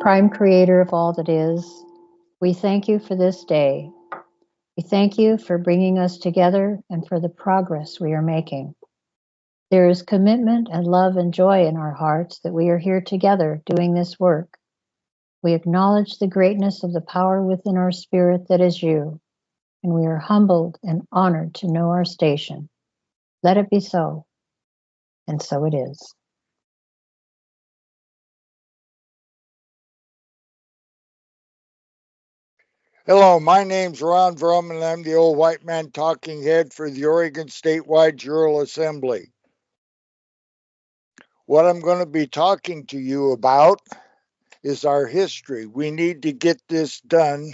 Prime Creator of all that is, we thank you for this day. We thank you for bringing us together and for the progress we are making. There is commitment and love and joy in our hearts that we are here together doing this work. We acknowledge the greatness of the power within our spirit that is you, and we are humbled and honored to know our station. Let it be so, and so it is. Hello, my name's Ron Vrum, and I'm the old white man talking head for the Oregon Statewide Jural Assembly. What I'm going to be talking to you about is our history. We need to get this done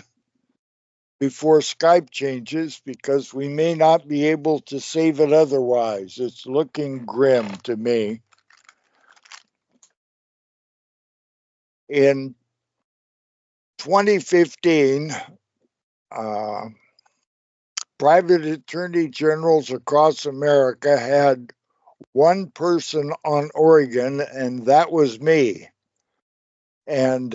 before Skype changes because we may not be able to save it otherwise. It's looking grim to me. In 2015, private attorney generals across America had one person on Oregon, and that was me. And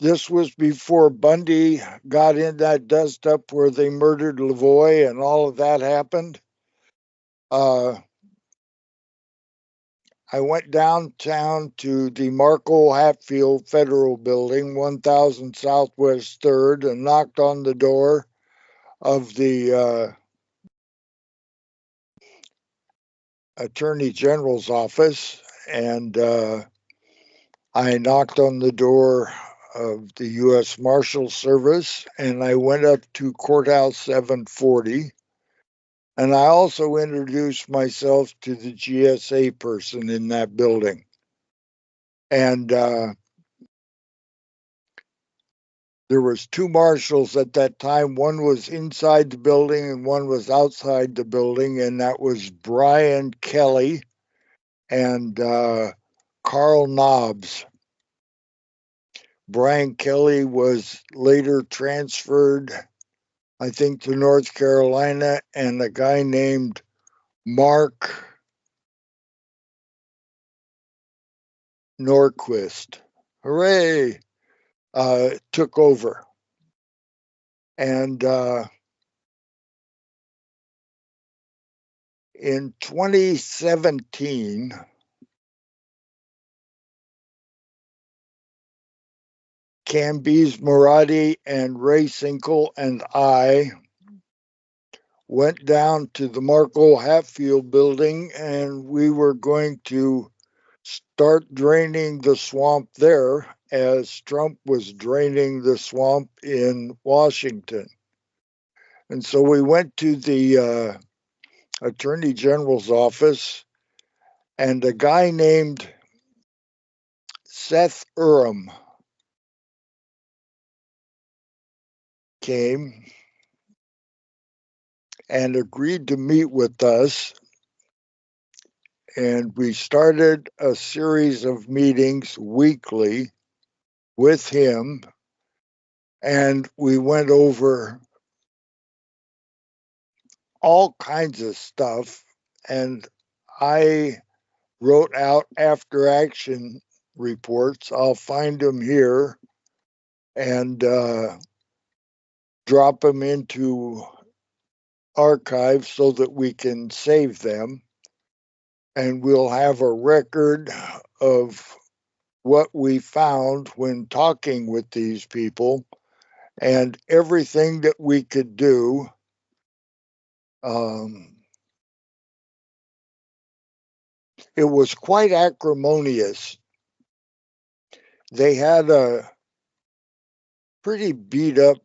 this was before Bundy got in that dust up where they murdered Lavoie and all of that happened. I went downtown to the Marco Hatfield Federal Building, 1000 Southwest 3rd, and knocked on the door of the Attorney General's office, and I knocked on the door of the U.S. Marshal Service, and I went up to Courthouse 740, and I also introduced myself to the GSA person in that building. And there was two marshals at that time. One was inside the building and one was outside the building, and that was Brian Kelly and Carl Nobbs. Brian Kelly was later transferred, I think, to North Carolina, and a guy named Mark Norquist, hooray, took over. And in 2017, Camby's Murati and Ray Sinkle and I went down to the Marco Hatfield building, and we were going to start draining the swamp there as Trump was draining the swamp in Washington. And so we went to the Attorney General's office, and a guy named Seth Urim came and agreed to meet with us. And we started a series of meetings weekly with him, and we went over all kinds of stuff. And I wrote out after action reports. I'll find them here and drop them into archives so that we can save them. And we'll have a record of what we found when talking with these people and everything that we could do. It was quite acrimonious. They had a pretty beat up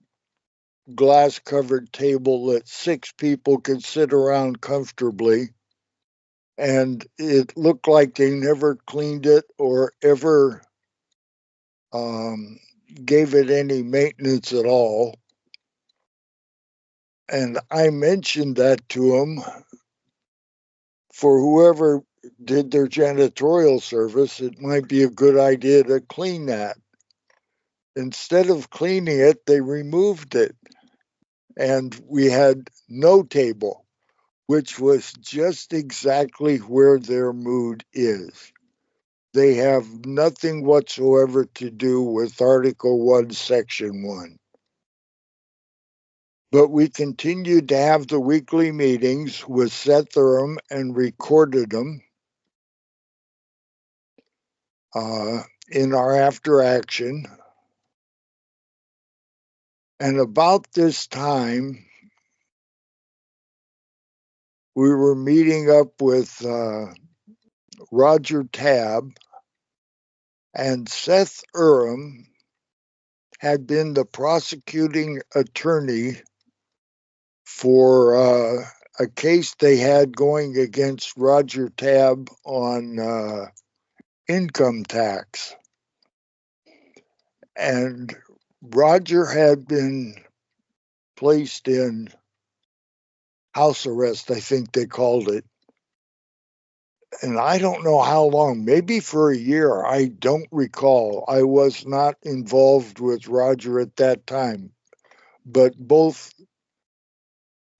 glass covered table that 6 people could sit around comfortably. And it looked like they never cleaned it or ever gave it any maintenance at all. And I mentioned that to them for whoever did their janitorial service. It might be a good idea to clean that. Instead of cleaning it, they removed it. And we had no table, which was just exactly where their mood is. They have nothing whatsoever to do with Article 1, Section 1. But we continued to have the weekly meetings with Seth Urim and recorded them in our after action. And about this time, we were meeting up with Roger Tabb, and Seth Urim had been the prosecuting attorney for a case they had going against Roger Tabb on income tax. And Roger had been placed in house arrest, I think they called it. And I don't know how long, maybe for a year. I don't recall. I was not involved with Roger at that time, but both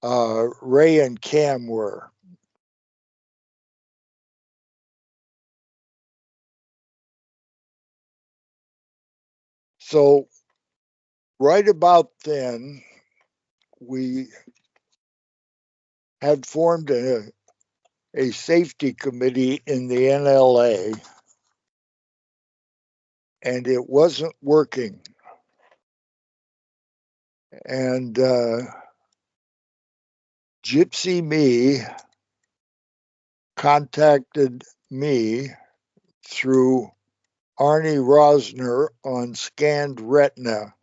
Ray and Cam were. So right about then, we had formed a safety committee in the NLA, and it wasn't working. And Gypsy Me contacted me through Arnie Rosner on Scanned Retina.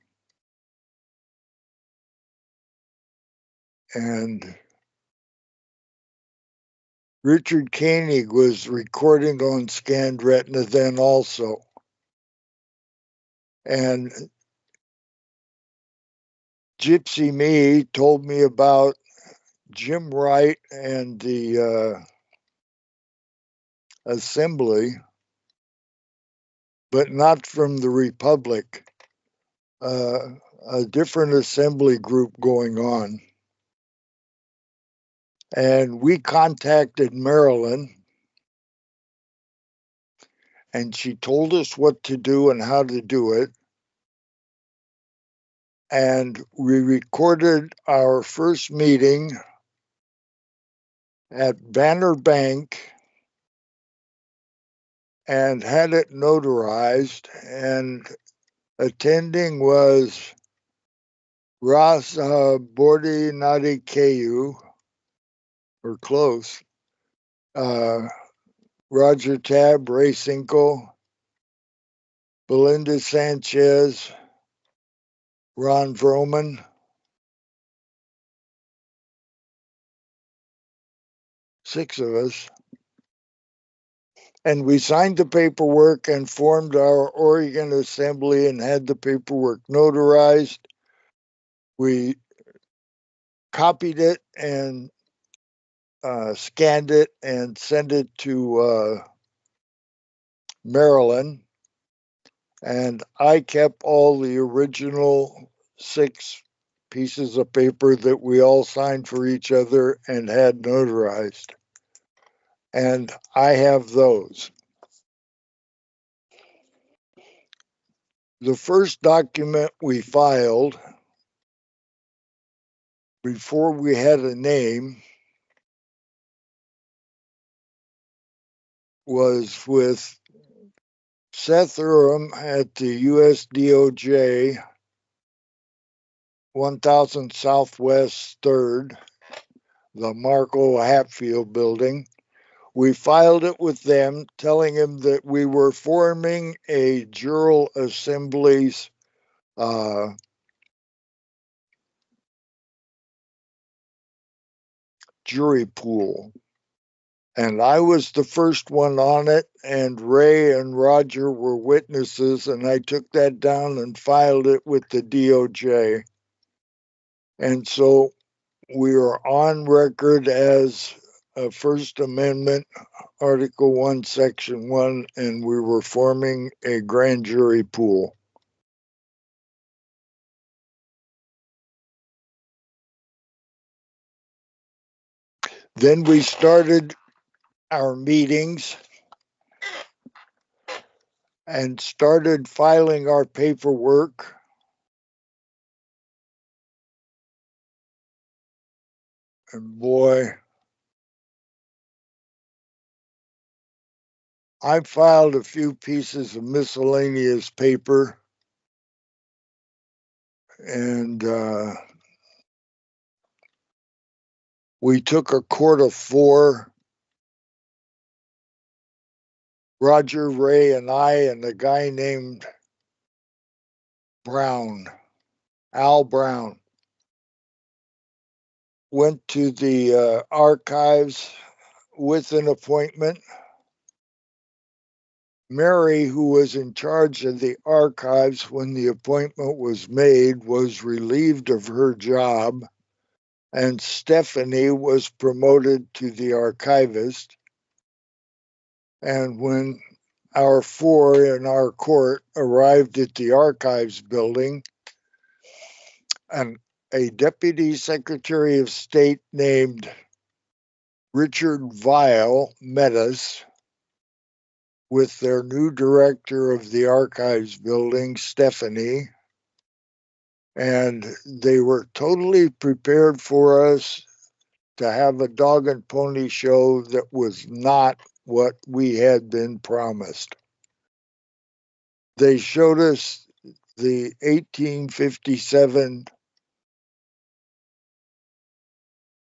And Richard Koenig was recording on Scanned Retina then also. And Gypsy Me told me about Jim Wright and the assembly, but not from the Republic, a different assembly group going on. And we contacted Marilyn, and she told us what to do and how to do it. And we recorded our first meeting at Banner Bank and had it notarized. And attending was Ras Bordi Nadi Ku, or close, Roger Tabb, Ray Cinco, Belinda Sanchez, Ron Vroman, 6 of us. And we signed the paperwork and formed our Oregon Assembly and had the paperwork notarized. We copied it and scanned it and sent it to Maryland. And I kept all the original 6 pieces of paper that we all signed for each other and had notarized. And I have those. The first document we filed before we had a name was with Seth Urim at the US DOJ, 1000 Southwest 3rd, the Marco Hatfield building. We filed it with them, telling them that we were forming a Jural Assemblies jury pool. And I was the first one on it, and Ray and Roger were witnesses, and I took that down and filed it with the DOJ. And so we are on record as a First Amendment, Article 1, Section 1, and we were forming a grand jury pool. Then we started our meetings, and started filing our paperwork. And boy, I filed a few pieces of miscellaneous paper, and we took a court of 4, Roger, Ray, and I, and a guy named Brown, Al Brown. Went to the archives with an appointment. Mary, who was in charge of the archives when the appointment was made, was relieved of her job, and Stephanie was promoted to the archivist. And when our 4 in our court arrived at the archives building, and a deputy secretary of state named Richard Weil met us with their new director of the archives building, Stephanie, and they were totally prepared for us to have a dog and pony show that was not what we had been promised. They showed us the 1857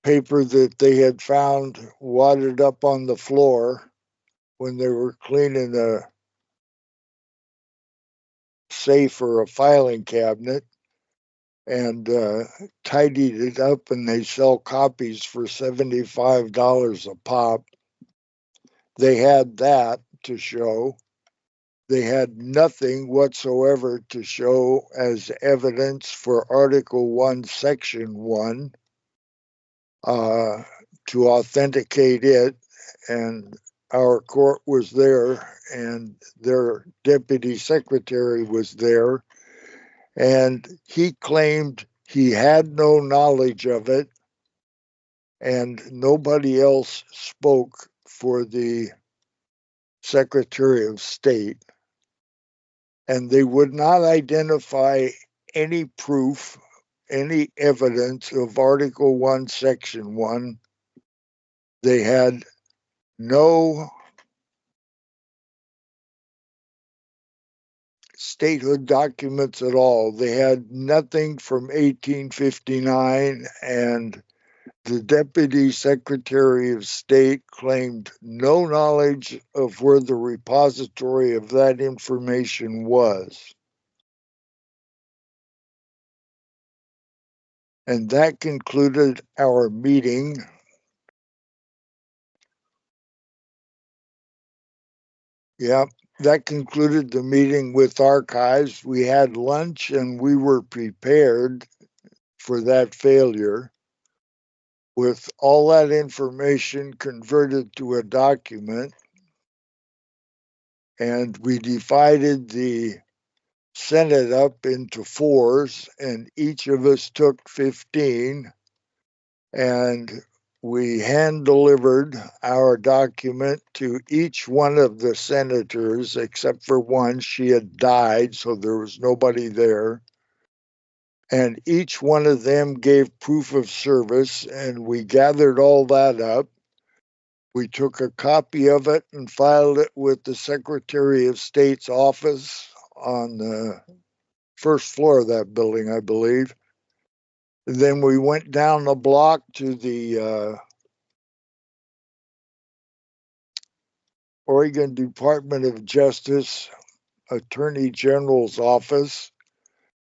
paper that they had found wadded up on the floor when they were cleaning a safe or a filing cabinet, and tidied it up, and they sell copies for $75 a pop. They had that to show. They had nothing whatsoever to show as evidence for Article 1, Section 1, to authenticate it. And our court was there, and their deputy secretary was there, and he claimed he had no knowledge of it, and nobody else spoke for the Secretary of State. And they would not identify any proof, any evidence of Article 1, Section 1. They had no statehood documents at all. They had nothing from 1859, and the Deputy Secretary of State claimed no knowledge of where the repository of that information was. And that concluded our meeting. Yeah, that concluded the meeting with archives. We had lunch, and we were prepared for that failure with all that information converted to a document. And we divided the Senate up into 4s, and each of us took 15, and we hand delivered our document to each one of the senators, except for one. She had died, so there was nobody there. And each one of them gave proof of service, and we gathered all that up. We took a copy of it and filed it with the Secretary of State's office on the first floor of that building, I believe. Then we went down the block to the Oregon Department of Justice Attorney General's office,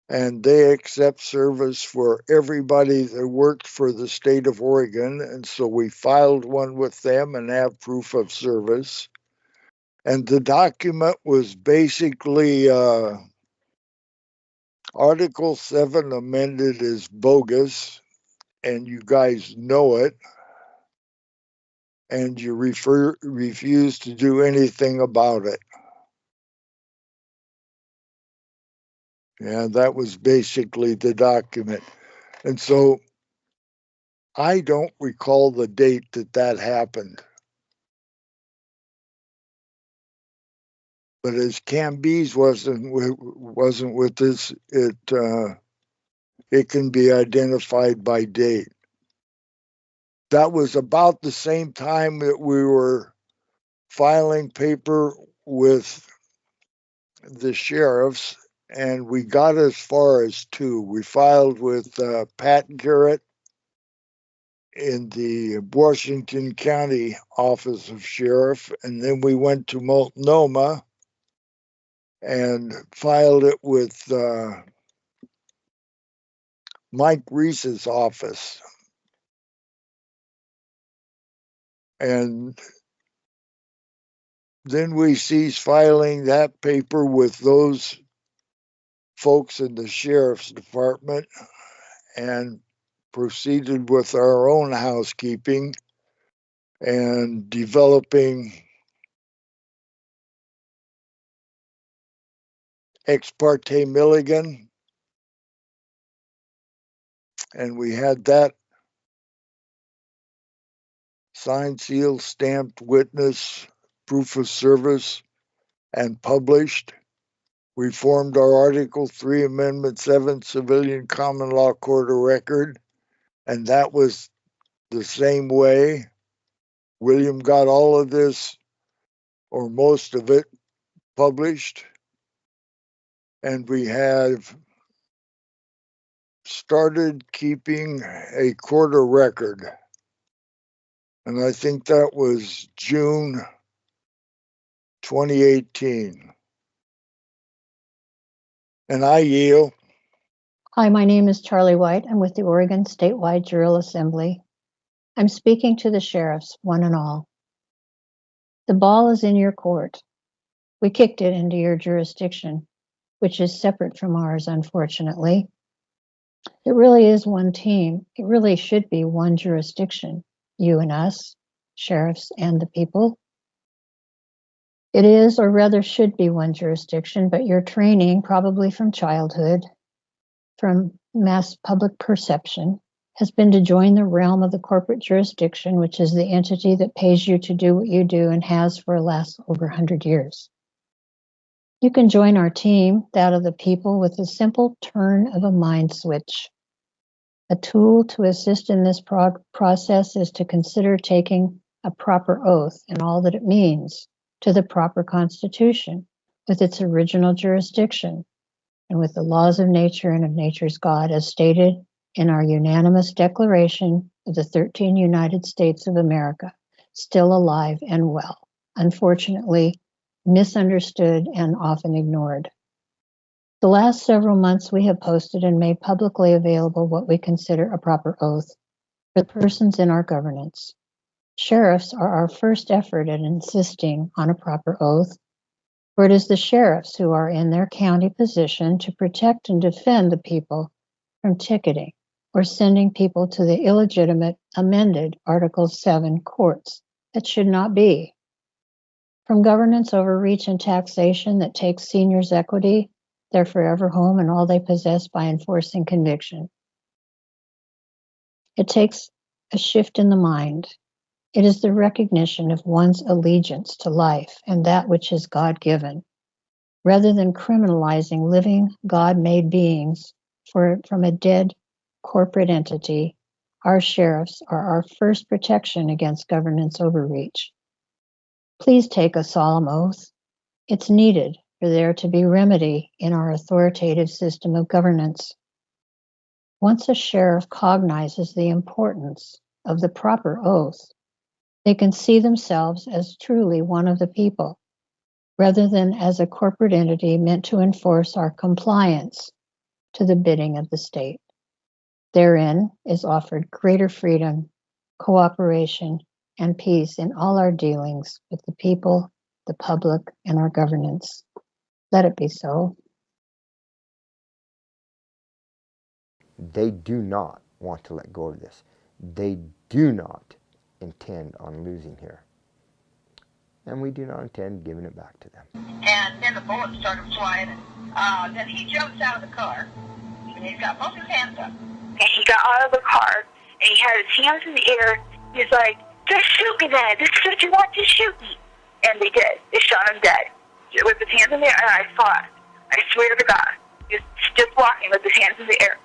and they accept service for everybody that worked for the state of Oregon. And so we filed one with them and have proof of service. And the document was basically Article 7 amended as bogus, and you guys know it, and you refuse to do anything about it. And that was basically the document. And so I don't recall the date that that happened. But as Camby's wasn't with us, it can be identified by date. That was about the same time that we were filing paper with the sheriffs, and we got as far as 2. We filed with Pat Garrett in the Washington County Office of Sheriff, and then we went to Multnomah and filed it with Mike Reese's office. And then we ceased filing that paper with those folks in the sheriff's department and proceeded with our own housekeeping and developing Ex parte Milligan. And we had that signed, sealed, stamped, witness, proof of service, and published. We formed our Article 3, Amendment 7 Civilian Common Law Court of Record, and that was the same way. William got all of this, or most of it, published, and we have started keeping a court of record. And I think that was June 2018. And I yield. Hi, my name is Charlie White. I'm with the Oregon Statewide Jural Assembly. I'm speaking to the sheriffs, one and all. The ball is in your court. We kicked it into your jurisdiction, which is separate from ours, unfortunately. It really is one team. It really should be one jurisdiction, you and us, sheriffs and the people. It is, or rather should be, one jurisdiction, but your training, probably from childhood, from mass public perception, has been to join the realm of the corporate jurisdiction, which is the entity that pays you to do what you do and has for the last over 100 years. You can join our team, that of the people, with a simple turn of a mind switch. A tool to assist in this process is to consider taking a proper oath and all that it means to the proper Constitution, with its original jurisdiction, and with the laws of nature and of nature's God, as stated in our unanimous Declaration of the 13 United States of America, still alive and well, unfortunately misunderstood and often ignored. The last several months we have posted and made publicly available what we consider a proper oath for the persons in our governance. Sheriffs are our first effort at insisting on a proper oath, for it is the sheriffs who are in their county position to protect and defend the people from ticketing or sending people to the illegitimate amended Article 7 courts that should not be. From governance overreach and taxation that takes seniors' equity, their forever home, and all they possess by enforcing conviction. It takes a shift in the mind. It is the recognition of one's allegiance to life and that which is God-given, rather than criminalizing living, God-made beings from a dead corporate entity. Our sheriffs are our first protection against governance overreach. Please take a solemn oath. It's needed for there to be remedy in our authoritative system of governance. Once a sheriff cognizes the importance of the proper oath, they can see themselves as truly one of the people, rather than as a corporate entity meant to enforce our compliance to the bidding of the state. Therein is offered greater freedom, cooperation, and peace in all our dealings with the people, the public, and our governance. Let it be so. They do not want to let go of this. They do not intend on losing here. And we do not intend giving it back to them. And then the bullets started flying, and then he jumps out of the car, and he's got both his hands up. And he got out of the car, and he had his hands in the air. He's like, just shoot me then. This is what you want, just shoot me. And they did. They shot him dead. with his hands in the air, and I saw it. I swear to God. He was just walking with his hands in the air.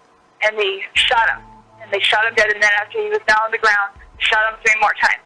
And they shot him. And they shot him dead, and then after he was down on the ground, shot him 3 more times.